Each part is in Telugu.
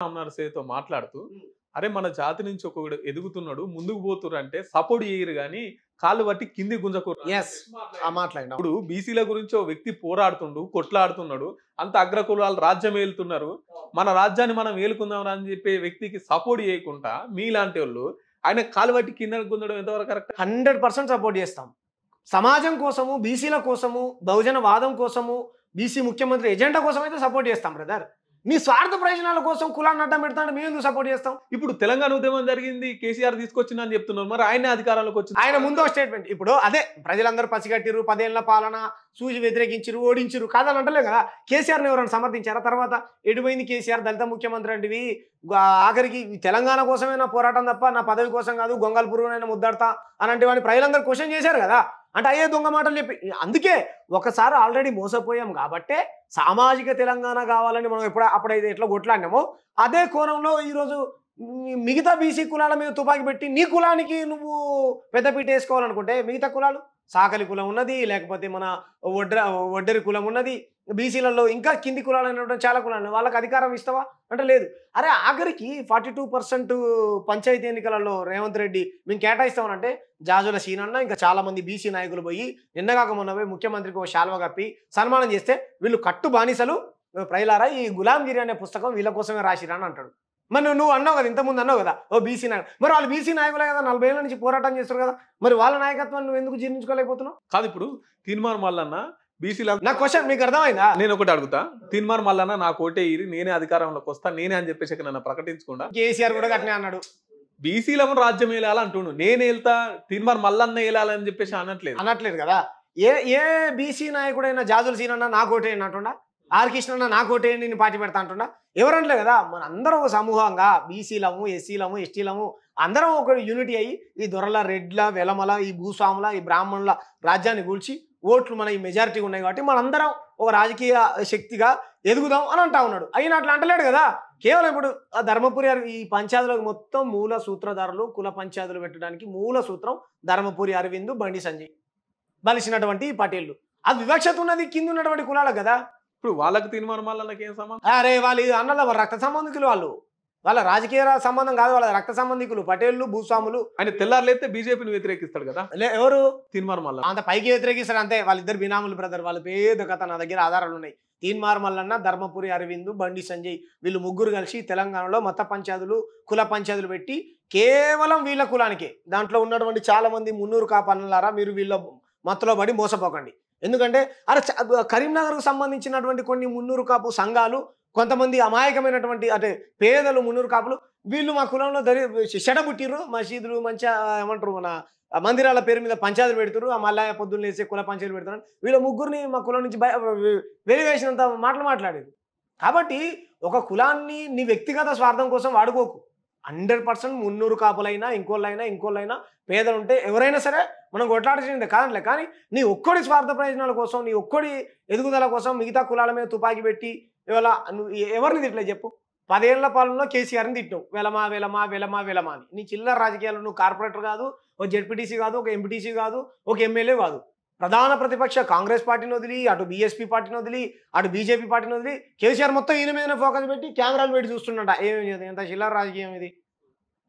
రామనరసేతో మాట్లాడుతూ అరే మన జాతి నుంచి ఒకడు ఎదుగుతున్నాడు ముందుకు పోతున్నారు అంటే సపోర్ట్ చేయరు కానీ కాళ్ళు పట్టి కింది గుంజకూరు. ఎస్ మాట్లాడినా ఇప్పుడు బీసీల గురించి ఓ వ్యక్తి పోరాడుతుండు కొట్లాడుతున్నాడు అంత అగ్రకులాలు రాజ్యం ఏలుతున్నారు మన రాజ్యాన్ని మనం ఏలుకుందాం అని చెప్పే వ్యక్తికి సపోర్ట్ చేయకుండా మీలాంటి వాళ్ళు ఆయన కాలు పట్టి కింద గుంజడం ఎంతవరకు కరెక్ట్? 100% సపోర్ట్ చేస్తాం. సమాజం కోసము, బీసీల కోసము, బహుజన వాదం కోసము, బీసీ ముఖ్యమంత్రి ఎజెండా కోసం అయితే సపోర్ట్ చేస్తాం బ్రదర్. మీ స్వార్థ ప్రయోజనాల కోసం కులాన్ని అడ్డం పెడతాడు మేము ఎందుకు సపోర్ట్ చేస్తాం? ఇప్పుడు తెలంగాణ ఉద్యమం జరిగింది కేసీఆర్ తీసుకొచ్చిన అని చెప్తున్నారు మరి ఆయన అధికారంలోకి వచ్చింది. ఆయన ముందు స్టేట్మెంట్ ఇప్పుడు అదే ప్రజలందరూ పసిగట్టిరు 10 ఏళ్ల పాలన సూచి వ్యతిరేకించారు ఓడించారు కాదని అంటలే కదా. కేసీఆర్ని ఎవరైనా సమర్థించారా? తర్వాత ఎడిపోయింది కేసీఆర్ దళిత ముఖ్యమంత్రి అంటివి ఆఖరికి తెలంగాణ కోసమే నా పోరాటం తప్ప నా పదవి కోసం కాదు గొంగళ పురుగునైనా ముద్దాడతా అని అంటే వాడిని ప్రజలందరూ క్వశ్చన్ చేశారు కదా. అంటే అయ్యే దొంగ మాటలు చెప్పి అందుకే ఒకసారి ఆల్రెడీ మోసపోయాం కాబట్టే సామాజిక తెలంగాణ కావాలని మనం అప్పుడైతే ఎట్లా కొట్లాడినామో అదే కోణంలో ఈరోజు మిగతా బీసీ కులాల మీద తుపాకి పెట్టి నీ కులానికి నువ్వు పెద్దపీట వేసుకోవాలనుకుంటే మిగతా కులాలు సాకలి కులం ఉన్నది లేకపోతే మన వడ్డరి కులం ఉన్నది బీసీలలో ఇంకా కింది కులాలు చాలా కులాలు వాళ్ళకి అధికారం ఇస్తావా అంటే లేదు. అరే ఆఖరికి 42% పంచాయతీ ఎన్నికలలో రేవంత్ రెడ్డి మేము కేటాయిస్తామనంటే జాజుల సీనన్న ఇంకా చాలా మంది బీసీ నాయకులు పోయి నిన్నగాక మొన్న పోయి ముఖ్యమంత్రికి ఒక శాల్వ కప్పి సన్మానం చేస్తే వీళ్ళు కట్టు బానిసలు ప్రజలారా ఈ గులాంగిరి అనే పుస్తకం వీళ్ళ కోసమే రాసిరా అని అంటాడు. మరి నువ్వు అన్నావు కదా ఇంతకుముందు అన్నావు కదా ఓ బీసీ నాయకులు మరి వాళ్ళు బీసీ నాయకులే కదా 40 ఏళ్ళ నుంచి పోరాటం చేస్తారు కదా మరి వాళ్ళ నాయకత్వాన్ని నువ్వు ఎందుకు జీర్ణించుకోలేకపోతున్నావు? కాదు ఇప్పుడు తీర్మానం మల్లన్న బీసీల నా క్వశ్చన్ మీకు అర్థమైందా? నేను ఒకటి అడుగుతా తీర్మానం మల్లన్న నా కోటే ఇరి నేనే అధికారంలోకి వస్తా నేనే అని చెప్పేసి నన్ను ప్రకటించకుండా కేసీఆర్ కూడా అట్నే అన్నాడు బీసీలను రాజ్యం వేయాలంటుండు నేను వెళ్తా తీర్మానం మల్లన్న వేయాలని చెప్పేసి అనట్లేదు కదా. ఏ బీసీ నాయకుడైనా జాజుల సీనన్న నా కోటే అంటుండా ఆర్ కృష్ణ నా కోటే నేను పార్టీ పెడతా అంటుండా ఎవరంటలే కదా. మన అందరం ఒక సమూహంగా బీసీలము ఎస్సీలము ఎస్టీలము అందరం ఒక యూనిటీ అయ్యి ఈ దొరల రెడ్ల వెలమల ఈ భూస్వాముల ఈ బ్రాహ్మణుల రాజ్యాన్ని కూల్చి ఓట్లు మన ఈ మెజారిటీ ఉన్నాయి కాబట్టి మనందరం ఒక రాజకీయ శక్తిగా ఎదుగుదాం అని అంటా ఉన్నాడు. అయినా అట్లా అంటలేడు కదా. కేవలం ఇప్పుడు ఆ ధర్మపురి ఈ పంచాయతీలకు మొత్తం మూల సూత్రధారులు కుల పంచాయతీలు పెట్టడానికి మూల సూత్రం ధర్మపురి అరవింద్ బండి సంజయ్ బలిసినటువంటి పటేళ్ళు. అది వివక్షత ఉన్నది కింద ఉన్నటువంటి కులాలకు కదా. ఇప్పుడు వాళ్ళకి తీర్మానం మల్లన్నకి ఏం సంబంధం? అరే వాళ్ళు అన్నల రక్త సంబంధికులు వాళ్ళ రాజకీయ సంబంధం కాదు వాళ్ళ రక్త సంబంధికులు పటేళ్లు భూస్వాములు. ఆయన తెల్లారులైతే బీజేపీని వ్యతిరేకిస్తాడు కదా ఎవరు తీర్మానం మల్లన్న అంత పైకి వ్యతిరేకిస్తారు అంతే. వాళ్ళిద్దరు బినాములు బ్రదర్ వాళ్ళ పేద కథ నా దగ్గర ఆధారాలు ఉన్నాయి. తీన్మార్ మల్లన్న ధర్మపురి అరవింద్ బండి సంజయ్ వీళ్ళు ముగ్గురు కలిసి తెలంగాణలో మత పంచాయతీలు కుల పంచాయతీలు పెట్టి కేవలం వీళ్ళ కులానికే దాంట్లో ఉన్నటువంటి చాలా మంది మున్నూరు కాపన్నలారా మీరు వీళ్ళ మత్తులో పడి మోసపోకండి. ఎందుకంటే అరే కరీంనగర్కు సంబంధించినటువంటి కొన్ని మున్నూరు కాపు సంఘాలు కొంతమంది అమాయకమైనటువంటి అంటే పేదలు మున్నూరు కాపులు వీళ్ళు మా కులంలో చెడబుట్టిర్రు మసీదులు మంచిగా ఏమంటారు మన మందిరాల పేరు మీద పంచాయతీలు పెడుతురు ఆ మళ్ళా పొద్దున్న వేసే కుల పంచాయతీలు పెడుతున్నారు వీళ్ళ ముగ్గురిని మా కులం నుంచి వెలివేసినంత మాటలు మాట్లాడేది. కాబట్టి ఒక కులాన్ని నీ వ్యక్తిగత స్వార్థం కోసం వాడుకోకు. 100% మున్నూరు కాపులైనా ఇంకోళ్ళైనా పేదలు ఉంటే ఎవరైనా సరే మనం కొట్లాడాల్సిందే కాదంలే. కానీ నీ ఒక్కడి స్వార్థ ప్రయోజనాల కోసం నీ ఒక్కడి ఎదుగుదల కోసం మిగతా కులాల మీద తుపాకీ పెట్టి ఇవాళ నువ్వు ఎవరిని తిట్టలే చెప్పు. 10 ఏళ్ల పాలనలో కేసీఆర్ని తిట్టావు వెలమా అని. నీ చిల్లర రాజకీయాలు నువ్వు కార్పొరేటర్ కాదు ఒక జెడ్పీటీసీ కాదు ఒక ఎంపీటీసీ కాదు ఒక ఎమ్మెల్యే కాదు. ప్రధాన ప్రతిపక్ష కాంగ్రెస్ పార్టీని వదిలి అటు బీఎస్పీ పార్టీని వదిలి అటు బీజేపీ పార్టీని వదిలి కేసీఆర్ మొత్తం ఈయన మీదనే ఫోకస్ పెట్టి కెమెరాలు పెట్టి చూస్తున్నట ఏమేమి ఎంత చిల్లర రాజకీయం ఇది.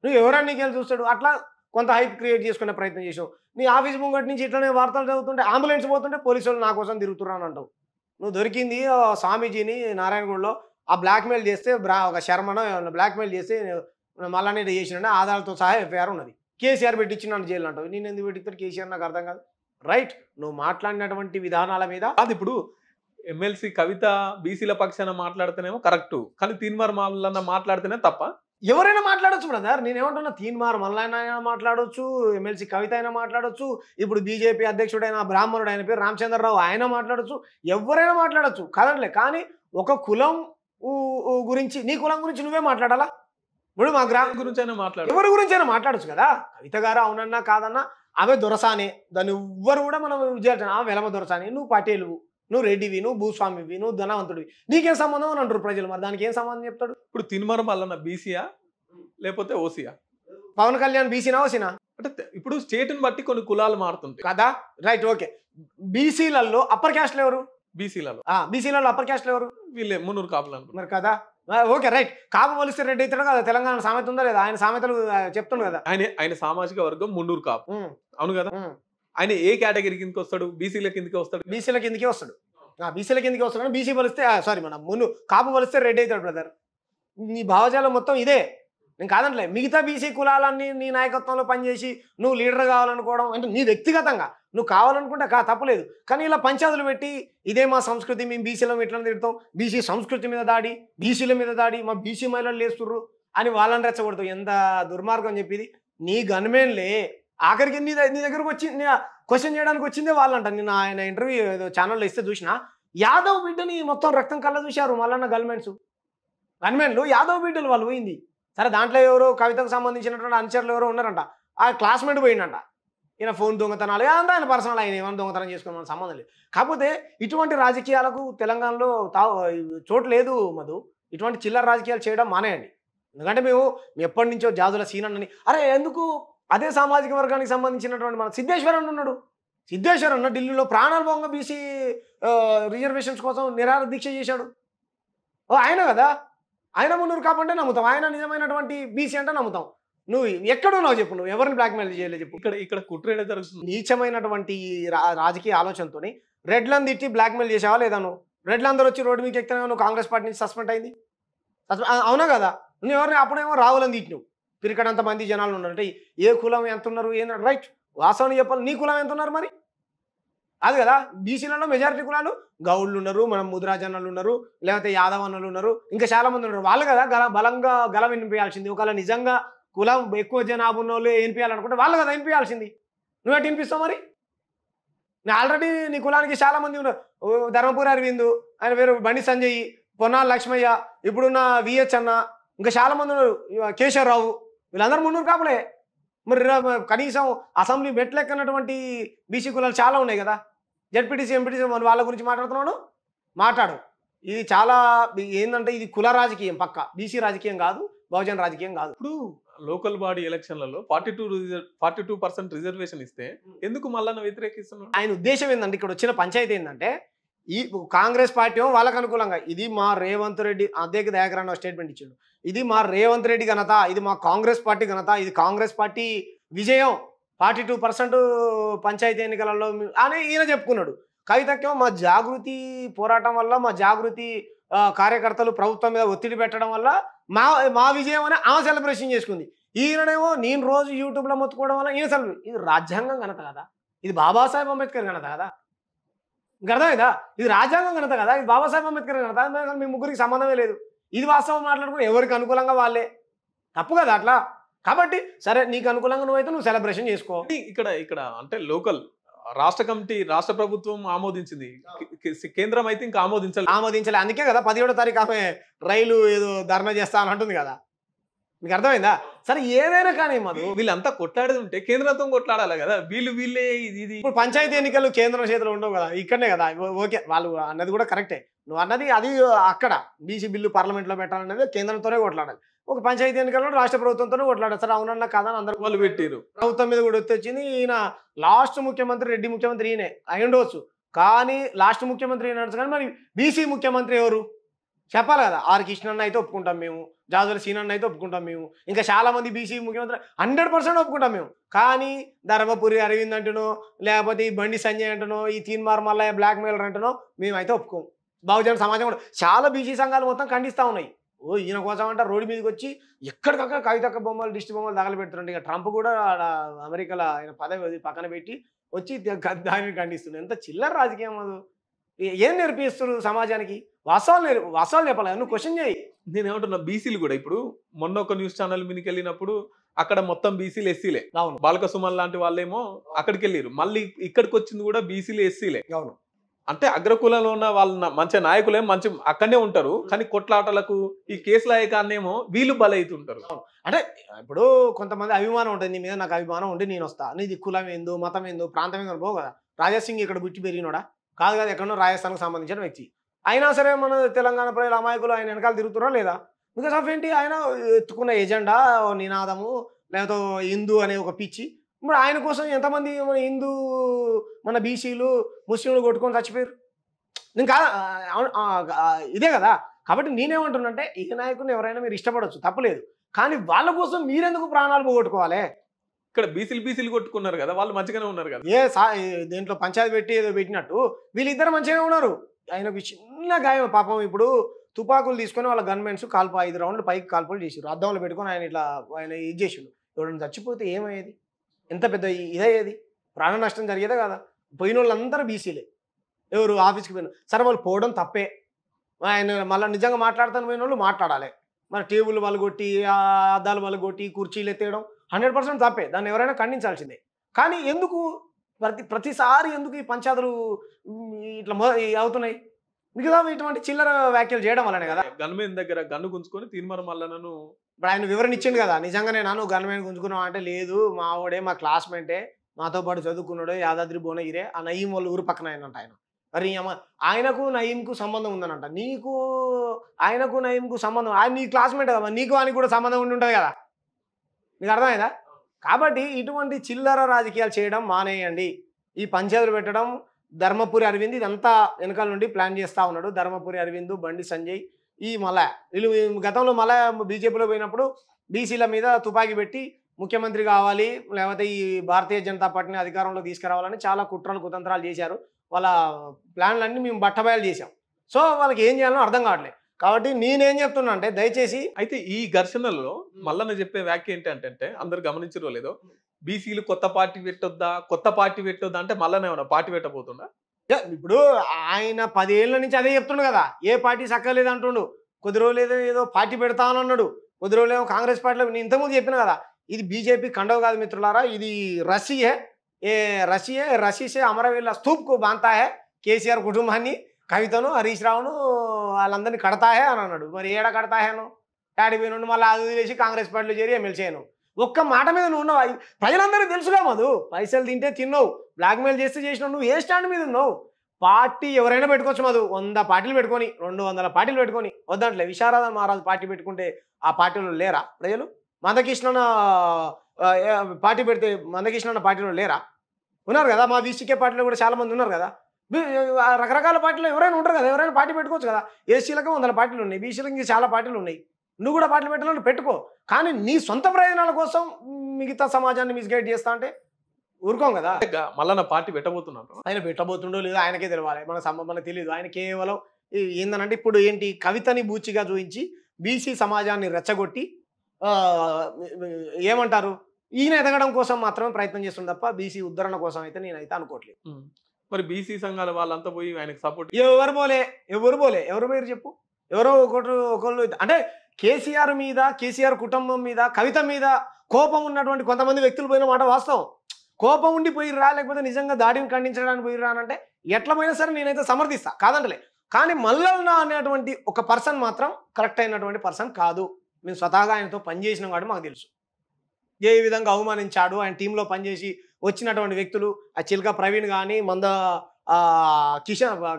నువ్వు ఎవరన్నా నీకు చూస్తాడు అట్లా కొంత హైప్ క్రియేట్ చేసుకునే ప్రయత్నం చేసావు. నీ ఆఫీస్ ముంగటి నుంచి ఇట్లనే వార్తలు చదువుతుంటే అంబులెన్స్ పోతుంటే పోలీసులు నా కోసం తిరుగుతున్నారు అంటావు. నువ్వు దొరికింది స్వామీజీని నారాయణగూడలో ఆ బ్లాక్మెయిల్ చేస్తే ఒక శర్మను బ్లాక్మెయిల్ చేస్తే మళ్ళీ చేసిన ఆధారాలతో సహా ఎఫ్ఐఆర్ ఉన్నది. కేసీఆర్ పెట్టించిన జైలు అంటావు. నేను ఎందుకు పెట్టిస్తాడు కేసీఆర్ నాకు అర్థం కాదు. రైట్ నువ్వు మాట్లాడినటువంటి విధానాల మీద అది ఇప్పుడు ఎమ్మెల్సీ కవిత బీసీల పక్షాన మాట్లాడితేనేమో కరెక్ట్ కానీ తీన్మార్ మల్లన్న మాట్లాడితేనే తప్ప. ఎవరైనా మాట్లాడొచ్చు బ్రదర్. నేనేమంటున్నా తీన్మార్ మల్లన్న అయినా మాట్లాడవచ్చు ఎమ్మెల్సీ కవిత అయినా మాట్లాడవచ్చు ఇప్పుడు బీజేపీ అధ్యక్షుడైన బ్రాహ్మణుడు ఆయన పేరు రామచంద్రరావు ఆయన మాట్లాడచ్చు ఎవరైనా మాట్లాడచ్చు కాదంలే. కానీ ఒక కులం గురించి నీ కులం గురించి నువ్వే మాట్లాడాలా? ఇప్పుడు మా గ్రామం గురించి అయినా మాట్లాడు ఎవరి గురించి అయినా మాట్లాడచ్చు కదా. కవిత గారు అవునన్నా కాదన్నా ఆమె దొరసానే దాన్ని ఎవ్వరు కూడా మనం విజయాలు ఆమె వెలమ దొరసాని నువ్వు పటేలువు నువ్వు రెడ్డివి నువ్వు భూస్వామివి నువ్వు ధనవంతుడివి నీకేం సంబంధం అని అంటారు ప్రజలు. మరి దానికి ఏం సంబంధం చెప్తాడు? ఇప్పుడు తీన్మార్ మల్లన్న బీసీయా లేకపోతే ఓసీయా? పవన్ కళ్యాణ్ బీసీనా ఓసీనా? అంటే ఇప్పుడు స్టేట్ని బట్టి కొన్ని కులాలు మారుతుంటాయి కదా. Right okay. బీసీలలో అప్పర్ క్యాస్ట్లు ఎవరు? బీసీలలో బీసీలలో అప్పర్ క్యాస్ట్లు ఎవరు? వీళ్ళే మున్నూరు కాపులు మరి కదా. Okay right. కాపు పోలిస్తే రెడ్డి అవుతాడు కదా, తెలంగాణ సామెత ఉందా లేదా? ఆయన సామెతలు చెప్తుండు కదా. ఆయన సామాజిక వర్గం మున్నూరు కాపు, ఉమ్, అవును కదా. ఉమ్. ఆయన ఏ కేటగిరీ కిందకి వస్తాడు? బీసీల కిందకి వస్తాడు. బీసీల కిందకే వస్తాడు. బీసీల కిందకి వస్తాడు కానీ బీసీ పోలిస్తే సారీ మన మున్ను కాపు పోలిస్తే రెడ్డి అవుతాడు బ్రదర్. నీ భావజాలం మొత్తం ఇదే. నేను కాదంటలే, మిగతా బీసీ కులాలన్నీ నీ నాయకత్వంలో పనిచేసి నువ్వు లీడర్ కావాలనుకోవడం అంటే నీ వ్యక్తిగతంగా నువ్వు కావాలనుకుంటే తప్పులేదు. కానీ ఇలా పంచాయతీలు పెట్టి ఇదే మా సంస్కృతి, మేము బీసీలో ఎట్లా తిడతాం, బీసీ సంస్కృతి మీద దాడి, బీసీల మీద దాడి, మా బీసీ మహిళలు లేస్తుర్రు అని వాళ్ళని రెచ్చగొడతావు. ఎంత దుర్మార్గం చెప్పేది. నీ గన్మేన్లే ఆఖరికి నీ దగ్గరకు వచ్చి క్వశ్చన్ చేయడానికి వచ్చిందే వాళ్ళంట. నేను ఆయన ఇంటర్వ్యూ ఏదో ఛానల్లో ఇస్తే చూసిన, యాదవ్ బిడ్డని మొత్తం రక్తం కళ్ళ చూశారు మళ్ళన్న గన్మెన్లు యాదవ్ బిడ్డలు వాళ్ళు పోయింది. సరే దాంట్లో ఎవరో కవితకు సంబంధించినటువంటి అనుచరులు ఎవరో ఉన్నారంట, ఆ క్లాస్మేట్ పోయిందంట. ఈయన ఫోన్ దొంగతనాలు అంతా ఆయన పర్సనల్, ఆయన ఏమైనా దొంగతనం చేసుకుని సంబంధం లేదు. కాకపోతే ఇటువంటి రాజకీయాలకు తెలంగాణలో చోటు లేదు మధు. ఇటువంటి చిల్లర రాజకీయాలు చేయడం మానేయండి. ఎందుకంటే మేము ఎప్పటి నుంచో జాజుల సీనన్నని అరే ఎందుకు అదే సామాజిక వర్గానికి సంబంధించినటువంటి మన సిద్ధేశ్వరన్ ఉన్నాడు. సిద్ధేశ్వరన్ ఢిల్లీలో ప్రాణాలు పోగా బీసీ రిజర్వేషన్స్ కోసం నిరాహార దీక్ష చేశాడు. ఆయన కదా, ఆయన మున్నూరు కాపంటే నమ్ముతాం, ఆయన నిజమైనటువంటి బీసీ అంటే నమ్ముతాం. నువ్వు ఎక్కడున్నావు చెప్పు, నువ్వు ఎవరిని బ్లాక్మెయిల్ చేయలేదు చెప్పు. ఇక్కడ కుట్ర జరుగుతుంది. నీచమైనటువంటి రాజకీయ ఆలోచనతోని రెడ్లను తిట్టి బ్లాక్మెయిల్ చేసావా లేదా? నువ్వు రెడ్లందరూ వచ్చి రోడ్డు మీకు ఎక్కినా నువ్వు కాంగ్రెస్ పార్టీ నుంచి సస్పెండ్ అయింది, అవునా కదా? నువ్వు ఎవరిని అప్పుడేమో రావాలని తిట్టినావు. పిరికడంత మంది జనాలు ఉన్నారు అంటే ఏ కులం ఎంత ఉన్నారు ఏంటంటే రైట్ వాస్తవాన్ని చెప్పాలి. నీ కులం ఎంత ఉన్నారు మరి? అది కదా, బీసీలలో మెజారిటీ కులాలు గౌళ్ళు ఉన్నారు, మనం ముదిరాజన్నలు ఉన్నారు, లేకపోతే యాదవన్నలు ఉన్నారు, ఇంకా చాలా మంది ఉన్నారు. వాళ్ళు కదా బలంగా గలం వినిపించాల్సింది. ఒకవేళ నిజంగా కులం ఎక్కువ జనాభా ఉన్న వాళ్ళు వినిపించాలనుకుంటే వాళ్ళు కదా వినిపించాల్సింది. నువ్వేటి వినిపిస్తావు మరి? నేను ఆల్రెడీ నీ కులానికి చాలా మంది ఉన్నారు. ధర్మపురి అరవింద్, ఆయన పేరు బండి సంజయ్, పొన్నాల లక్ష్మయ్య, ఇప్పుడున్న విహెచ్ అన్న, ఇంకా చాలా మంది ఉన్నారు, కేశవరావు, వీళ్ళందరూ మున్నూరు కాపులే. మరి కనీసం అసెంబ్లీ మెట్లెక్కనటువంటి బీసీ కులాలు చాలా ఉన్నాయి కదా. జెడ్పీటీసీ ఎంపీటీసీ వాళ్ళ గురించి మాట్లాడుతున్నాను, మాట్లాడు. ఇది చాలా ఏంటంటే ఇది కుల రాజకీయం, పక్క బీసీ రాజకీయం కాదు, బహుజన రాజకీయం కాదు. ఇప్పుడు లోకల్ బాడీ ఎలక్షన్లలో 42% రిజర్వేషన్ ఇస్తే ఎందుకు మళ్ళీ వ్యతిరేకిస్తున్నారు? ఆయన ఉద్దేశం ఏంటంటే ఇక్కడ వచ్చిన పంచాయతీ ఏంటంటే ఈ కాంగ్రెస్ పార్టీ వాళ్ళకు అనుకూలంగా ఇది మా రేవంత్ రెడ్డి అదే దయాకరణ స్టేట్మెంట్ ఇచ్చాడు, ఇది మా రేవంత్ రెడ్డి ఘనత, ఇది మా కాంగ్రెస్ పార్టీ ఘనత, ఇది కాంగ్రెస్ పార్టీ విజయం, 42% పంచాయతీ ఎన్నికలలో అని ఈయన చెప్పుకున్నాడు. కవితకేమో మా జాగృతి పోరాటం వల్ల, మా జాగృతి కార్యకర్తలు ప్రభుత్వం మీద ఒత్తిడి పెట్టడం వల్ల మా విజయం అని ఆమె సెలబ్రేషన్ చేసుకుంది. ఈయననేమో నేను రోజు యూట్యూబ్లో మొత్తుకోవడం వల్ల ఈయన సెలబ్రేషన్. ఇది రాజ్యాంగం ఘనత కదా, ఇది బాబాసాహెబ్ అంబేద్కర్ ఘనత కదా, అర్థమైందా? ఇది రాజ్యాంగం ఘనత కదా, ఇది బాబాసాహెబ్ అంబేద్కర్ ఘనత. మీ ముగ్గురికి సంబంధమే లేదు. ఇది వాస్తవం మాట్లాడుకుని ఎవరికి అనుకూలంగా వాళ్ళే, తప్పు కదా అట్లా. కాబట్టి సరే నీకు అనుకూలంగా నువ్వైతే నువ్వు సెలబ్రేషన్ చేసుకో. ఇక్కడ అంటే లోకల్ రాష్ట్ర కమిటీ, రాష్ట్ర ప్రభుత్వం ఆమోదించింది, కేంద్రం అయితే ఇంకా ఆమోదించాలి. అందుకే కదా 17వ తారీఖు ఆమె రైలు ఏదో ధర్నా చేస్తా అని అంటుంది కదా. మీకు అర్థమైందా? సరే ఏదైనా కానీ మధు వీళ్ళంతా కొట్లాడుతుంటే కేంద్రంతో కొట్లాడాలి కదా. వీళ్ళే ఇది ఇప్పుడు పంచాయతీ ఎన్నికలు కేంద్రం చేతిలో ఉండవు కదా, ఇక్కడనే కదా. ఓకే వాళ్ళు అన్నది కూడా కరెక్టే, నువ్వు అన్నది అది అక్కడ బీసీ బిల్లు పార్లమెంట్లో పెట్టాలనేది కేంద్రంతోనే కొట్లాడాలి. ఒక పంచాయతీ ఎన్నికల్లో రాష్ట్ర ప్రభుత్వంతోనే కొట్లాడాలి. సరే అవునన్నా కాదని అందరూ వాళ్ళు పెట్టారు. ప్రభుత్వం మీద కూడా వచ్చింది. ఈయన లాస్ట్ ముఖ్యమంత్రి, రెడ్డి ముఖ్యమంత్రి ఈయనే అయి ఉండవచ్చు, కానీ లాస్ట్ ముఖ్యమంత్రి ఈయన అనొచ్చు. కానీ మరి బీసీ ముఖ్యమంత్రి ఎవరు చెప్పాలి కదా. ఆర్ కృష్ణన్న అయితే ఒప్పుకుంటాం మేము, జాజుల సీనన్న అయితే ఒప్పుకుంటాం మేము, ఇంకా చాలా మంది బీసీ ముఖ్యమంత్రి 100% ఒప్పుకుంటాం మేము. కానీ ధర్మపురి అరవింద్ అంటునో, లేకపోతే ఈ బండి సంజయ్ అంటునో, ఈ తీన్మార్ మల్లయ్య బ్లాక్ మెయిలర్ అంటునో మేమైతే ఒప్పుకోం. బహుజన సమాజం కూడా చాలా బీసీ సంఘాలు మొత్తం ఖండిస్తూ ఉన్నాయి. ఈయన కోసం అంటే రోడ్డు మీదకి వచ్చి ఎక్కడికక్కడ కవితక్క బొమ్మలు, దిష్టి బొమ్మలు తగలబెడుతుంటే ఇక ట్రంప్ కూడా అమెరికాలో ఆయన పదవి పక్కన పెట్టి వచ్చి దానిని ఖండిస్తున్నాడు. ఎంత చిల్లర రాజకీయం అది. ఏం నేర్పిస్తున్నారు సమాజానికి? వాస్తవాలు చెప్పాలి, నువ్వు క్వశ్చన్ చేయి. నేను ఏమంటున్నా, బీసీలు కూడా ఇప్పుడు మొన్న ఒక న్యూస్ ఛానల్ మీదకి వెళ్ళినప్పుడు అక్కడ మొత్తం బీసీలు ఎస్సీలే. అవును, బాలక సుమన్ లాంటి వాళ్ళేమో అక్కడికి వెళ్ళారు, మళ్ళీ ఇక్కడికి వచ్చింది కూడా బీసీలు ఎస్సీలే. అవును, అంటే అగ్రకులంలో ఉన్న వాళ్ళ మంచి నాయకులే మంచి అక్కడనే ఉంటారు, కానీ కొట్లాటలకు ఈ కేసుల ఏకాన్నేమో వీళ్ళు బలైతుంటారు. అంటే ఇప్పుడు కొంతమంది అభిమానం ఉంటుంది నీ మీద, నాకు అభిమానం ఉండి నేను వస్తా, నీది కులం ఏందో, మతం ఏందో, ప్రాంతం ఏందో పోవు కదా. రాజాసింగ్ ఇక్కడ పుట్టి పెరిగినోడా కాదు కదా, ఎక్కడో రాజస్థాన్కి సంబంధించిన వ్యక్తి. అయినా సరే మన తెలంగాణ ప్రజల అమాయకులు ఆయన వెనకాల తిరుగుతున్నారా లేదా? బికాస్ ఆఫ్ ఏంటి, ఆయన ఎత్తుకున్న ఎజెండా నినాదము, లేకపోతే హిందూ అనే ఒక పిచ్చి. ఇప్పుడు ఆయన కోసం ఎంతమంది మన హిందూ, మన బీసీలు, ముస్లింలు కొట్టుకొని చచ్చిపోయారు. నేను ఇదే కదా. కాబట్టి నేనేమంటున్నంటే ఈ నాయకుడిని ఎవరైనా మీరు ఇష్టపడవచ్చు తప్పలేదు, కానీ వాళ్ళ కోసం మీరెందుకు ప్రాణాలు పోగొట్టుకోవాలి? ఇక్కడ బీసీలు కొట్టుకున్నారు కదా, వాళ్ళు మంచిగానే ఉన్నారు కదా. దేంట్లో పంచాయతీ పెట్టి ఏదో పెట్టినట్టు వీళ్ళిద్దరు మంచిగానే ఉన్నారు. ఆయనకు చిన్న గాయం పాపం. ఇప్పుడు తుపాకులు తీసుకొని వాళ్ళ గన్మెన్స్ 5 రౌండ్లు పైకి కాల్పులు చేసారు, అద్దంలో పెట్టుకొని ఆయన ఇట్లా ఆయన ఇది చేసిండు. ఎవరైనా చచ్చిపోతే ఏమయ్యేది? ఎంత పెద్ద ఇదయ్యేది? ప్రాణ నష్టం జరిగేదే కదా. పోయిన వాళ్ళందరూ బీసీలే. ఎవరు ఆఫీస్కి పోయిన సరే వాళ్ళు పోవడం తప్పే. ఆయన మళ్ళీ నిజంగా మాట్లాడతాను పోయిన వాళ్ళు మాట్లాడాలి. మన టేబుల్ వలగొట్టి అద్దాలు వలగొట్టి కుర్చీలు ఎత్తేయడం 100% తప్పే, దాన్ని ఎవరైనా ఖండించాల్సిందే. కానీ ఎందుకు ప్రతిసారి ఎందుకు ఈ పంచాయతీలు ఇట్లా అవుతున్నాయి? మిగతా ఇటువంటి చిల్లర వ్యాఖ్యలు చేయడం వల్లనే కదా. గన్మెన్ దగ్గర గన్ను గుంజుకొని తీన్మార్ మల్లన్నను ఇప్పుడు ఆయన వివరణ ఇచ్చిండు కదా, నిజంగానే నాను గన్మెన్ గుంజుకున్నావు అంటే లేదు మా వాడే మా క్లాస్మేటే మాతో పాటు చదువుకున్నాడు యాదాద్రి భువనగిరే, ఆ నయీం వాళ్ళ ఊరు పక్కన ఆయనంట. ఆయన మరి ఆయనకు నయీంకు సంబంధం ఉందనంట. నీకు ఆయనకు నయీంకు సంబంధం, ఆయన నీ క్లాస్మేట్ కదా, నీకు ఆయనకు కూడా సంబంధం ఉండి ఉంటుంది కదా. నీకు అర్థమైందా? కాబట్టి ఇటువంటి చిల్లర రాజకీయాలు చేయడం మానేయండి. ఈ పంచాయతీలు పెట్టడం ధర్మపురి అరవింద్ ఇదంతా వెనకాల నుండి ప్లాన్ చేస్తూ ఉన్నాడు. ధర్మపురి అరవింద్, బండి సంజయ్, ఈ మళ్ళా వీళ్ళు గతంలో మళ్ళా బీజేపీలో పోయినప్పుడు బీసీల మీద తుపాకీ పెట్టి ముఖ్యమంత్రి కావాలి లేకపోతే ఈ భారతీయ జనతా పార్టీని అధికారంలో తీసుకురావాలని చాలా కుట్రలు కుతంత్రాలు చేశారు. వాళ్ళ ప్లాన్లన్నీ మేము బట్టబయలు చేశాం. సో వాళ్ళకి ఏం చేయాలో అర్థం కావట్లేదు. కాబట్టి నేనేం చెప్తున్నా అంటే దయచేసి అయితే ఈ ఘర్షణల్లో మల్లన్న చెప్పే వ్యాఖ్య ఏంటంటే అందరు గమనించరో లేదో, బీసీలు కొత్త పార్టీ పెట్టొద్దా అంటే మల్లన్న ఏమన్నా పార్టీ పెట్టబోతుందా? ఇప్పుడు ఆయన 10 ఏళ్ల నుంచి అదే చెప్తుండు కదా, ఏ పార్టీ సక్కలేదు అంటుండు. కొద్ది రోజులు ఏదో పార్టీ పెడతానన్నాడు, కొద్ది రోజులు ఏమో కాంగ్రెస్ పార్టీలో. నేను ఇంతకుముందు చెప్పిన కదా, ఇది బీజేపీ కండవ కాదు మిత్రులారా, ఇది రషీసే అమరవీళ్ళ స్తూప్కు బాంతా హే, కేసీఆర్ కుటుంబాన్ని కవితను హరీష్ రావును వాళ్ళందరినీ కడతాహే అని అన్నాడు. మరి ఏడ కడతాహేను? డాడీ నుండి మళ్ళీ అది వదిలేసి కాంగ్రెస్ పార్టీలో చేరి ఎమ్మెల్సీ అయ్యాను. ఒక్క మాట మీద నువ్వు ఉన్నావు, ప్రజలందరికీ తెలుసుగా మధు. పైసలు తింటే తిన్నావు, బ్లాక్మెయిల్ చేస్తే చేసినావు, నువ్వు ఏ స్టాండ్ మీద ఉన్నావు? పార్టీ ఎవరైనా పెట్టుకోవచ్చు మధు, 100 పార్టీలు పెట్టుకొని 200 పార్టీలు పెట్టుకొని వద్దంట్లే. విశారద మహారాజు పార్టీ పెట్టుకుంటే ఆ పార్టీలో లేరా ప్రజలు? మందకృష్ణ పార్టీ పెడితే మందకృష్ణ పార్టీలో లేరా? ఉన్నారు కదా. మా బీసీకే పార్టీలో కూడా చాలా మంది ఉన్నారు కదా. రకరకాల పార్టీలో ఎవరైనా ఉంటారు కదా, ఎవరైనా పార్టీ పెట్టుకోవచ్చు కదా. ఎస్సీలకు 100 పార్టీలు ఉన్నాయి, బీసీలకు చాలా పార్టీలు ఉన్నాయి. నువ్వు కూడా పార్టీలు పెట్టాలని పెట్టుకో, కానీ నీ సొంత ప్రయోజనాల కోసం మిగతా సమాజాన్ని మిస్గైడ్ చేస్తా అంటే ఊరుకోం కదా. మల్లన్న పార్టీ పెట్టబోతున్నాడు, ఆయన పెట్టబోతుండో లేదో ఆయనకే తెలియాలి, మనకు తెలియదు. ఆయన కేవలం ఏందనంటే ఇప్పుడు ఏంటి, కవితని బూచిగా చూపించి బీసీ సమాజాన్ని రెచ్చగొట్టి ఏమంటారు ఈయన ఎదగడం కోసం మాత్రమే ప్రయత్నం చేస్తుంది తప్ప బీసీ ఉద్ధరణ కోసం అయితే నేనైతే అనుకోవట్లేదు. మరి బీసీ సంఘాల వాళ్ళంతా పోయి ఆయనకు సపోర్ట్ ఎవరు పోయారు చెప్పు? ఎవరో ఒకళ్ళు అంటే కేసీఆర్ మీద, కేసీఆర్ కుటుంబం మీద, కవిత మీద కోపం ఉన్నటువంటి కొంతమంది వ్యక్తులు పోయిన మాట వాస్తవం. కోపం ఉండి పోయిర్రా, లేకపోతే నిజంగా దాడిని ఖండించడానికి పోయిర్రా అంటే ఎట్లా పోయినా సరే నేనైతే సమర్థిస్తా, కాదంటలే. కానీ మల్లన్న అనేటువంటి ఒక పర్సన్ మాత్రం కరెక్ట్ అయినటువంటి పర్సన్ కాదు. మేము స్వతహాగా ఆయనతో పనిచేసిన వాడు, మాకు తెలుసు ఏ విధంగా అవమానించాడు. ఆయన టీంలో పనిచేసి వచ్చినటువంటి వ్యక్తులు, ఆ చిల్క ప్రవీణ్ కానీ,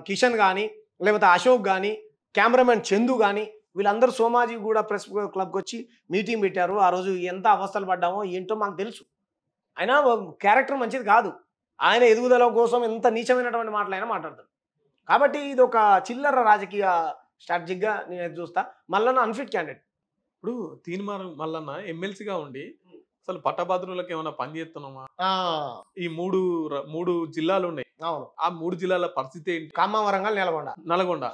కిషన్ కానీ, లేకపోతే అశోక్ కానీ, కెమెరామెన్ చందు కానీ, వీళ్ళందరూ సోమాజీ కూడా ప్రెస్ క్లబ్కి వచ్చి మీటింగ్ పెట్టారు. ఆ రోజు ఎంత అవస్థలు పడ్డామో ఏంటో మాకు తెలుసు. ఆయన క్యారెక్టర్ మంచిది కాదు. ఆయన ఎదుగుదల కోసం ఎంత నీచమైనటువంటి మాటలు అయినా మాట్లాడతాడు. కాబట్టి ఇది ఒక చిల్లర రాజకీయ స్ట్రాటజీగా నేను చూస్తా. Mallanna unfit candidate. ఇప్పుడు తీన్మార్ మల్లన్న ఎమ్మెల్సీగా ఉండి అసలు పట్టభద్రులకు ఏమైనా పని చేస్తున్నామా? ఈ మూడు జిల్లాలు ఉన్నాయి. అవును, ఆ 3 జిల్లాల పరిస్థితి ఏంటి? ఖమ్మం, వరంగల్, నల్గొండ.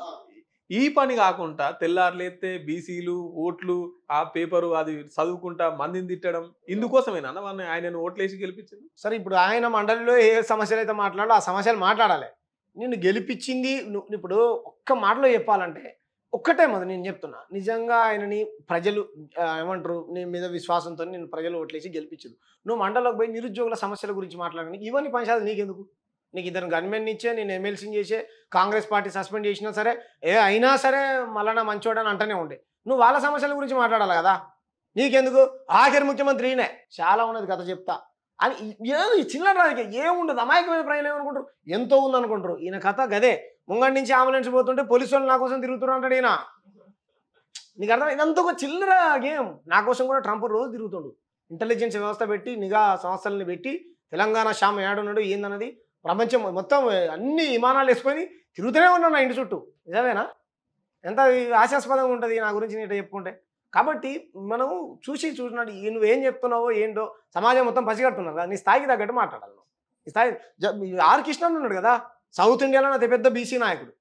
ఈ పని కాకుండా తెల్లారులేస్తే బీసీలు ఓట్లు, ఆ పేపరు అది చదువుకుంటా మందిని తిట్టడం, ఇందుకోసమేనా ఆయనను ఓట్లేసి గెలిపించింది? సరే, ఇప్పుడు ఆయన మండలిలో ఏ సమస్యలు అయితే మాట్లాడో ఆ సమస్యలు మాట్లాడాలి. నిన్ను గెలిపించింది ఇప్పుడు ఒక్క మాటలో చెప్పాలంటే ఒక్కటే మొదలు నేను చెప్తున్నా, నిజంగా ఆయనని ప్రజలు ఏమంటారు, నీ మీద విశ్వాసంతో నేను ప్రజలు ఓట్లేసి గెలిపించదు. నువ్వు మండలంలోకి పోయి నిరుద్యోగుల సమస్యల గురించి మాట్లాడడానికి ఇవన్నీ పంచాయతీలు నీకెందుకు? నీకు ఇద్దరు గవర్నమెంట్ ఇచ్చే, నేను ఎమ్మెల్సీని చేసే, కాంగ్రెస్ పార్టీ సస్పెండ్ చేసినా సరే అయినా సరే మళ్ళా మంచోడని అంటూనే ఉండే. నువ్వు వాళ్ళ సమస్యల గురించి మాట్లాడాలి కదా, నీకెందుకు? ఆఖరి ముఖ్యమంత్రినే చాలా ఉన్నది కథ చెప్తా అని ఈ చిన్న రాజకీయ ఏముండదు. అమాయకమైన ప్రజలు ఏమనుకుంటారు, ఎంతో ఉందనుకుంటారు. ఈయన కథ గదే. ముంగడి నుంచి అంబులెన్స్ పోతుంటే పోలీసు వాళ్ళు నా కోసం తిరుగుతున్నారు అంటాడు ఈయన. నీకు అర్థం? ఇదంతా ఒక చిల్లర గేమ్. నా కోసం కూడా ట్రంప్ రోజు తిరుగుతుండు. ఇంటెలిజెన్స్ వ్యవస్థ పెట్టి, నిఘా సంస్థలని పెట్టి, తెలంగాణ శ్యామ్ ఏడున్నాడు ఏందన్నది ప్రపంచం మొత్తం అన్ని విమానాలు వేసుకొని తిరుగుతూనే ఉన్నాడు నా ఇంటి చుట్టూ. నిజమేనా? ఎంత హాస్యాస్పదంగా ఉంటుంది నా గురించి నీట చెప్పుకుంటే. కాబట్టి మనం చూసినట్టు నువ్వేం చెప్తున్నావో ఏంటో సమాజం మొత్తం పసిగడుతున్నారు కదా, నీ స్థాయికి తగ్గట్టు మాట్లాడాలి నువ్వు. ఈ స్థాయి ఆర్ కృష్ణన్ ఉన్నాడు కదా, సౌత్ ఇండియాలో అతి పెద్ద బీసీ నాయకుడు.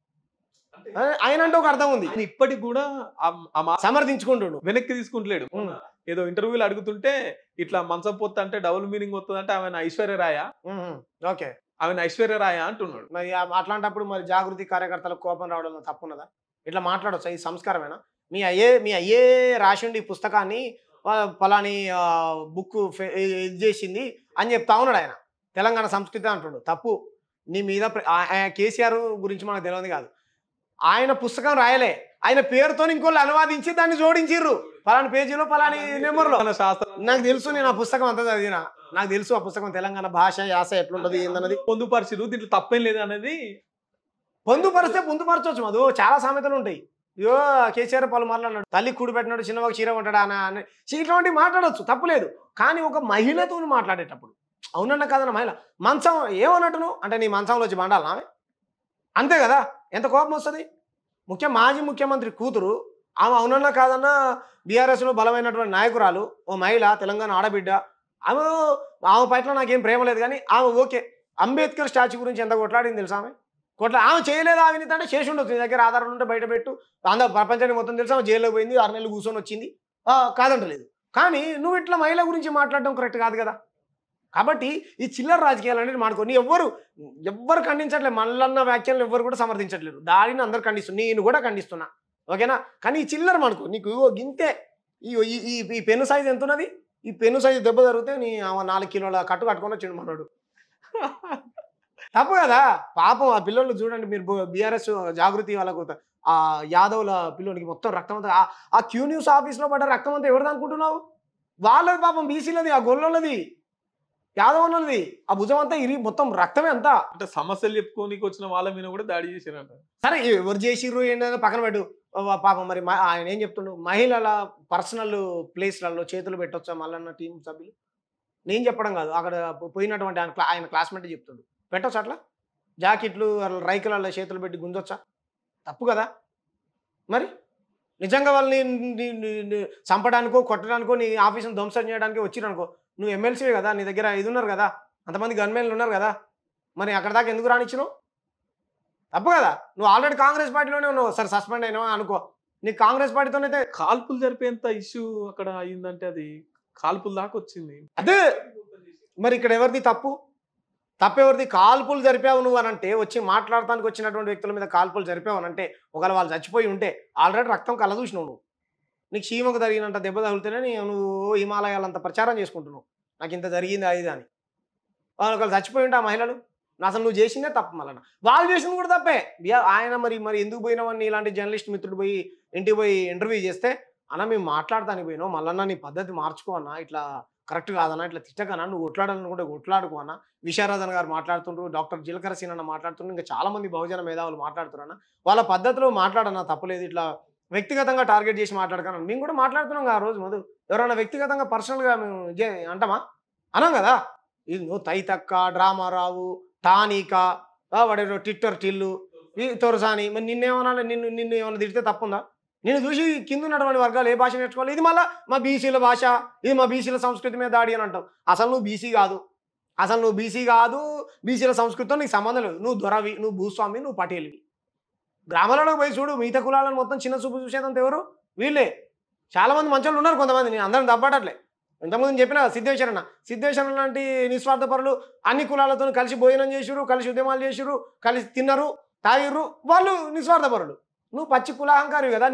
ఆయన అంటే ఒక అర్థం ఉంది, ఆయన ఇప్పటికి కూడా సమర్థించుకుంటుడు, వెనక్కి తీసుకుంటలేడు. ఏదో ఇంటర్వ్యూలు అడుగుతుంటే ఇట్లా మంచం పొత్తు అంటే డబుల్ మీనింగ్ వస్తుంది అంటే ఆమె ఐశ్వర్యరాయ, ఓకే ఆమె ఐశ్వర్యరాయ అంటున్నాడు. మరి అట్లాంటప్పుడు మరి జాగృతి కార్యకర్తలకు కోపం రావడంలో తప్పున్నదా? ఇట్లా మాట్లాడొచ్చా? ఈ సంస్కారమేనా? మీ అయ్యే రాసిండి ఈ పుస్తకాన్ని పలాని బుక్ ఇది చేసింది అని చెప్తా ఉన్నాడు ఆయన. తెలంగాణ సంస్కృతి అంటుండు, తప్పు. నీ మీద కేసీఆర్ గురించి మనకు తెలియదు కాదు, ఆయన పుస్తకం రాయలే, ఆయన పేరుతో ఇంకోళ్ళు అనువాదించి దాన్ని జోడించిర్రు పలాని పేజీలో పలాని నెంబర్లో. నాకు తెలుసు, నేను ఆ పుస్తకం అంతా చదివినా, నాకు తెలుసు ఆ పుస్తకం తెలంగాణ భాష యాస ఎట్లుంటది ఏందన్నది. పొందుపరిచిరు, దీంట్లో తప్పేం లేదు అనేది. పొందుపరిస్తే పొందుపరచవచ్చు మధు, చాలా సామెతలు ఉంటాయి. అయ్యో కేసీఆర్ పలుమార్లు అన్నాడు, తల్లి కూడి పెట్టినాడు చిన్నవాకు చీర ఉంటాడా అని, ఇట్లాంటివి మాట్లాడవచ్చు, తప్పులేదు. కానీ ఒక మహిళతో మాట్లాడేటప్పుడు అవునన్న కాదన్న మహిళ మంచం ఏమన్నట్టును అంటే నీ మంచంలో వచ్చి బండాలి ఆమె, అంతే కదా, ఎంత కోపం వస్తుంది. మాజీ ముఖ్యమంత్రి కూతురు ఆమె అవునన్నా కాదన్నా బీఆర్ఎస్లో బలమైనటువంటి నాయకురాలు, ఓ మహిళ, తెలంగాణ ఆడబిడ్డ, ఆమె పట్ల నాకేం ప్రేమ లేదు కానీ ఆమె ఓకే. అంబేద్కర్ స్టాచ్యూ గురించి ఎంత కొట్లాడింది తెలుసా ఆమె? ఆమె చేయలేదు అవినీతి అంటే చేసి ఉండొచ్చు, నీ దగ్గర ఆధారాలు ఉంటే బయట పెట్టు, అందరూ ప్రపంచానికి మొత్తం తెలుసు. ఆమె జైల్లోకి పోయింది, 6 నెలలు కూర్చొని వచ్చింది, కాదంటలేదు. కానీ నువ్వు ఇట్లా మహిళ గురించి మాట్లాడడం కరెక్ట్ కాదు కదా. కాబట్టి ఈ చిల్లర రాజకీయాలు అనేది మాడుకొని ఎవ్వరు ఖండించట్లేదు, మల్లన్న వ్యాఖ్యలు ఎవ్వరు కూడా సమర్థించట్లేదు, దాడిని అందరు ఖండిస్తున్నారు, నేను కూడా ఖండిస్తున్నా, ఓకేనా. కానీ ఈ చిల్లర మనకు నీకు గింతే, ఈ పెన్ను సైజు ఎంత ఉన్నది, ఈ పెన్ను సైజు దెబ్బ జరిగితే నీ 4 కిలోల కట్టు కట్టుకొని వచ్చిండు మనోడు. తప్పు కదా పాపం. ఆ పిల్లలు చూడండి మీరు, బీఆర్ఎస్ జాగృతి వాళ్ళకు ఆ యాదవ్ల పిల్లలకి మొత్తం రక్తం అంతా, ఆ క్యూ న్యూస్ ఆఫీస్లో పడ్డ రక్తం అంతా ఎవరిది అనుకుంటున్నావు? వాళ్ళది పాపం, బీసీలది, ఆ గొల్లది, యాదవ్లది, ఆ భుజం అంతా మొత్తం రక్తమే అంతా. అంటే సమస్యలు చెప్పుకోనికి వచ్చిన వాళ్ళ మీద కూడా దాడి చేసిరంట. సరే ఎవరు చేసిర్రు ఏంటో పక్కన పెట్టు, పాపం. మరి ఆయన ఏం చెప్తుండు, మహిళల పర్సనల్ ప్లేస్లలో చేతులు పెట్టొచ్చా మళ్ళన్న టీం సభ్యులు? నేను చెప్పడం కాదు, అక్కడ పోయినటువంటి ఆయన క్లాస్మేట్ చెప్తుండు, పెట్టొచ్చు అట్లా జాకెట్లు రైకులలో చేతులు పెట్టి గుంజొచ్చా? తప్పు కదా. మరి నిజంగా వాళ్ళని చంపడానికో కొట్టడానికో నీ ఆఫీసును ధ్వంసం చేయడానికి వచ్చిరనుకో, నువ్వు ఎమ్మెల్సీ కదా, నీ దగ్గర 5 ఉన్నారు కదా, అంతమంది గన్మెన్లు ఉన్నారు కదా, మరి అక్కడ దాకా ఎందుకు రానిచ్చినావు? తప్పు కదా. నువ్వు ఆల్రెడీ కాంగ్రెస్ పార్టీలోనే ఉన్నావు, సరే సస్పెండ్ అయినావా అనుకో, నీకు కాంగ్రెస్ పార్టీతోనైతే కాల్పులు జరిపేంత ఇష్యూ అక్కడ అయిందంటే అది కాల్పుల దాకా వచ్చింది. అదే మరి ఇక్కడ ఎవరిది తప్పు? తప్పెవరిది? కాల్పులు జరిపావు నువ్వు అని అంటే, వచ్చి మాట్లాడటానికి వచ్చినటువంటి వ్యక్తుల మీద కాల్పులు జరిపావు అని అంటే, ఒకవేళ వాళ్ళు చచ్చిపోయి ఉంటే ఆల్రెడీ రక్తం కళ్ళ చూసినావు నువ్వు, నీకు చీమకు జరిగినంత దెబ్బ తగిలితేనే నువ్వు హిమాలయాలంత ప్రచారం చేసుకుంటున్నావు, నాకు ఇంత జరిగింది అది అని. వాళ్ళు ఒకళ్ళు చచ్చిపోయి ఉంటే ఆ మహిళలు, అసలు నువ్వు చేసిందే తప్పు, మళ్ళీ వాళ్ళు చేసింది కూడా తప్పే. ఆయన మరి ఎందుకు పోయినావని ఇలాంటి జర్నలిస్ట్ మిత్రుడు పోయి ఇంటికి పోయి ఇంటర్వ్యూ చేస్తే, అన్న మేము మాట్లాడటానికి పోయినావు, మళ్ళీ నీ పద్ధతి మార్చుకో అన్న, ఇట్లా కరెక్ట్ కాదన్నా, ఇట్లా తిట్టకన్నా, నువ్వు కొట్లాడాలనుకుంటే కొట్లాడుకో అన్న. విశారదన్ గారు మాట్లాడుతుండ్రు, డాక్టర్ జీలకర్ర సీన్ అన్న మాట్లాడుతుండ్రు, ఇంకా చాలా మంది బహుజన మేధావులు మాట్లాడుతున్నా, వాళ్ళ పద్ధతిలో మాట్లాడన్నా తప్పలేదు, ఇట్లా వ్యక్తిగతంగా టార్గెట్ చేసి మాట్లాడకన్నా. మేము కూడా మాట్లాడుతున్నాం ఆ రోజు మధు, ఎవరైనా వ్యక్తిగతంగా పర్సనల్గా మేము అంటామా? అన్నాం కదా. ఇది నువ్వు తైతక్క, డ్రామారావు, టానికా, వాడేదో ట్విట్టర్ టిల్లు, ఈ తొరసాని, మరి నిన్నేమన్నా, నిన్ను ఏమన్నా తిడితే తప్పుందా? నేను చూసి కింద ఉన్నటువంటి వర్గాలు ఏ భాష నేర్చుకోవాలి, ఇది మళ్ళీ మా బీసీల భాష, ఇది మా బీసీల సంస్కృతి మీద దాడి అని అంటావు. అసలు నువ్వు బీసీ కాదు, బీసీల సంస్కృతితో నీకు సంబంధం లేదు. నువ్వు దొరవి, నువ్వు భూస్వామి, నువ్వు పటేల్వి. గ్రామాలకు పోయి చూడు, మిగతా కులాలను మొత్తం చిన్న చూపు చూసేదంత ఎవరు? వీళ్ళే. చాలామంది మంచోళ్ళు ఉన్నారు, కొంతమంది, నేను అందరం దబ్బడట్లే. ఇంతకుముందు చెప్పిన సిద్ధేశ్వరన్ లాంటి నిస్వార్థపరులు అన్ని కులాలతో కలిసి భోజనం చేసిర్రు, కలిసి ఉద్యమాలు చేసిర్రు, కలిసి తిన్నారు, తాగిర్రు, వాళ్ళు నిస్వార్థపరులు. నువ్వు పచ్చి కులాహంకారి కదా.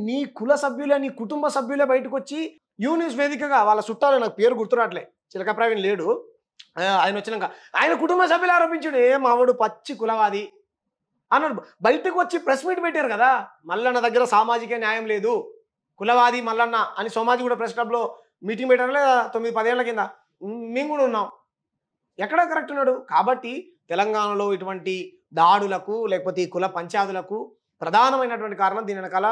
నీ కుల సభ్యులే, నీ కుటుంబ సభ్యులే బయటకు వచ్చి యూనిస్ వేదికగా వాళ్ళ చుట్టాలు, నాకు పేరు గుర్తురాట్లే, చిలక ప్రవీణ్ లేడు, ఆయన వచ్చినాక ఆయన కుటుంబ సభ్యులు ఆరోపించాడు, మావాడు పచ్చి కులవాది అన్నాడు. బయటకు వచ్చి ప్రెస్ మీట్ పెట్టారు కదా, మల్లన్న దగ్గర సామాజిక న్యాయం లేదు, కులవాది మల్లన్న అని సోమాజి కూడా ప్రెస్ క్లబ్లో మీటింగ్ పెట్టారు లేదా 9-10 ఏళ్ల కింద, మేము కూడా ఉన్నాం. ఎక్కడ కరెక్ట్ ఉన్నాడు? కాబట్టి తెలంగాణలో ఇటువంటి దాడులకు లేకపోతే ఈ కుల పంచాదులకు ప్రధానమైనటువంటి కారణం దీని వెనకాల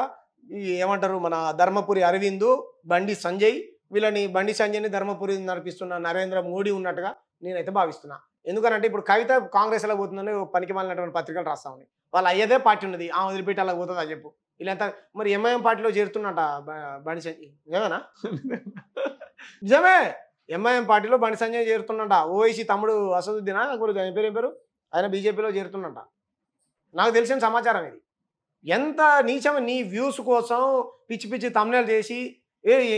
ఏమంటారు, మన ధర్మపురి అరవింద్, బండి సంజయ్, బండి సంజయ్ని ధర్మపురి నడిపిస్తున్న నరేంద్ర మోడీ ఉన్నట్టుగా నేనైతే భావిస్తున్నా. ఎందుకంటే ఇప్పుడు కవిత కాంగ్రెస్ ఎలా పోతుందని పనికి మాలినటువంటి పత్రికలు రాస్తా ఉన్నాయి, వాళ్ళు అయ్యేదే పార్టీ ఉన్నది, ఆ వదిలిపెట్టి అలా పోతుందా చెప్పు? వీళ్ళంతా మరి ఎంఐఎం పార్టీలో చేరుతున్నట బండి సంజయ్, నిజమేనా? నిజమే, ఎంఐఎం పార్టీలో బండి సంజయ్ చేరుతున్నట. ఓవైసీ తమ్ముడు అసదుద్దీనా ఆయన పేరు ఏం పేరు, ఆయన బీజేపీలో చేరుతున్నట. నాకు తెలిసిన సమాచారం ఇది. ఎంత నీచం, నీ వ్యూస్ కోసం పిచ్చి పిచ్చి తమ్నేలు చేసి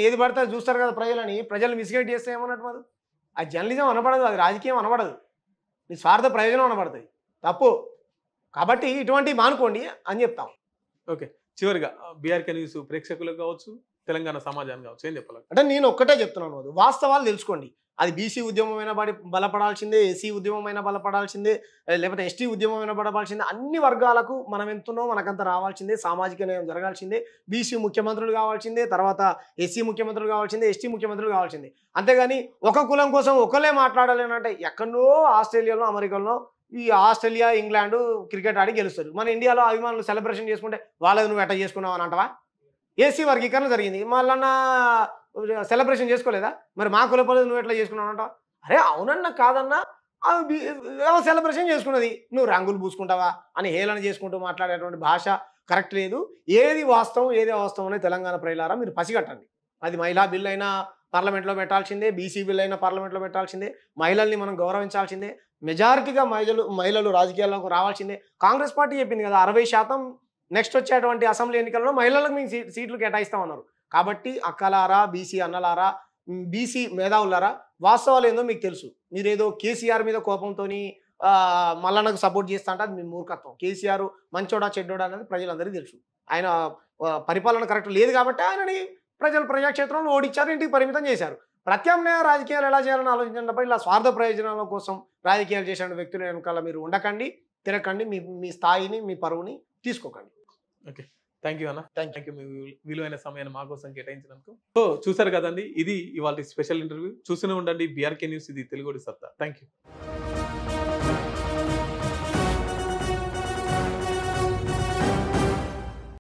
ఏది పడితే చూస్తారు కదా ప్రజలని, ప్రజలు మిస్గైడ్ చేస్తే ఏమన్నట్టు మాది? అది జర్నలిజం అనబడదు, అది రాజకీయం అనబడదు, నీ స్వార్థ ప్రయోజనం అనబడుతుంది, తప్పు. కాబట్టి ఇటువంటి మానుకోండి అని చెప్తాం. ఓకే, చివరిగా బీఆర్కే న్యూస్ ప్రేక్షకులకు కావచ్చు, తెలంగాణ సమాజానికి కావచ్చు, ఏం చెప్పాలి? అంటే నేను ఒక్కటే చెప్తున్నాను, అది వాస్తవాలు తెలుసుకోండి. అది బీసీ ఉద్యమమైనా బలపడాల్సిందే, ఎస్సీ ఉద్యమమైనా బలపడాల్సిందే, లేకపోతే ఎస్టీ ఉద్యమమైనా బలపడాల్సిందే. అన్ని వర్గాలకు మనం ఎంతున్నో మనకంత రావాల్సిందే, సామాజిక న్యాయం జరగాల్సిందే, బీసీ ముఖ్యమంత్రులు కావాల్సిందే, తర్వాత ఎస్సీ ముఖ్యమంత్రులు కావాల్సిందే, ఎస్టీ ముఖ్యమంత్రులు కావాల్సిందే. అంతేగాని ఒక కులం కోసం ఒకళ్ళే మాట్లాడాలంటే ఎక్కడో ఆస్ట్రేలియాలో అమెరికాలో ఈ ఆస్ట్రేలియా ఇంగ్లాండ్ క్రికెట్ ఆడి గెలుస్తారు, మన ఇండియాలో అభిమానులు సెలబ్రేషన్ చేసుకుంటే వాళ్ళది నువ్వు ఎట్లా చేసుకున్నావు అని అంటవా? ఏసీ వర్గీకరణ జరిగింది, మళ్ళన్న సెలబ్రేషన్ చేసుకోలేదా? మరి మా కులపలేదు నువ్వు ఎట్లా చేసుకున్నావు అంటావా? అరే అవునన్నా కాదన్నా సెలబ్రేషన్ చేసుకున్నది, నువ్వు రంగులు పూసుకుంటావా అని హేళన చేసుకుంటూ మాట్లాడేటువంటి భాష కరెక్ట్ లేదు. ఏది వాస్తవం ఏది అవాస్తవం అనేది తెలంగాణ ప్రజలారా మీరు పసిగట్టండి. అది మహిళా బిల్ అయినా పార్లమెంట్లో పెట్టాల్సిందే, బీసీ బిల్ అయినా పార్లమెంట్లో పెట్టాల్సిందే, మహిళల్ని మనం గౌరవించాల్సిందే, మెజారిటీగా మహిళలు రాజకీయాల్లోకి రావాల్సిందే. కాంగ్రెస్ పార్టీ చెప్పింది కదా 60% నెక్స్ట్ వచ్చేటువంటి అసెంబ్లీ ఎన్నికల్లో మహిళలకు మేము సీట్లు కేటాయిస్తామన్నారు. కాబట్టి అక్కలారా, బీసీ అన్నలారా, బీసీ మేధావులారా, వాస్తవాలు ఏందో మీకు తెలుసు. మీరేదో కేసీఆర్ మీద కోపంతో మల్లన్నకు సపోర్ట్ చేస్తా అంటే అది మీ మూర్ఖత్వం. కేసీఆర్ మంచోడా చెడ్డోడా అనేది ప్రజలందరికీ తెలుసు. ఆయన పరిపాలన కరెక్ట్ లేదు కాబట్టి ఆయనని ప్రజలు ప్రజాక్షేత్రంలో ఓడించారు, ఇంటికి పరిమితం చేశారు. ప్రత్యామ్నాయ రాజకీయాలు ఎలా చేయాలని ఆలోచించడం తప్ప ఇలా స్వార్థ ప్రయోజనాల కోసం రాజకీయాలు చేసిన వ్యక్తుల వెనకాల మీరు ఉండకండి, తిరగకండి, మీ స్థాయిని మీ పరువుని తీసుకోకండి. ఓకే, థ్యాంక్ యూ అన్న, థ్యాంక్ థ్యాంక్ యూ మీ విలువైన సమయాన్ని మా కోసం కేటాయించినందుకు. సో చూసారు కదండి, ఇది ఇవాళ స్పెషల్ ఇంటర్వ్యూ. చూస్తూనే ఉండండి బీఆర్కే న్యూస్, ఇది తెలుగుడి సత్తా. Thank you.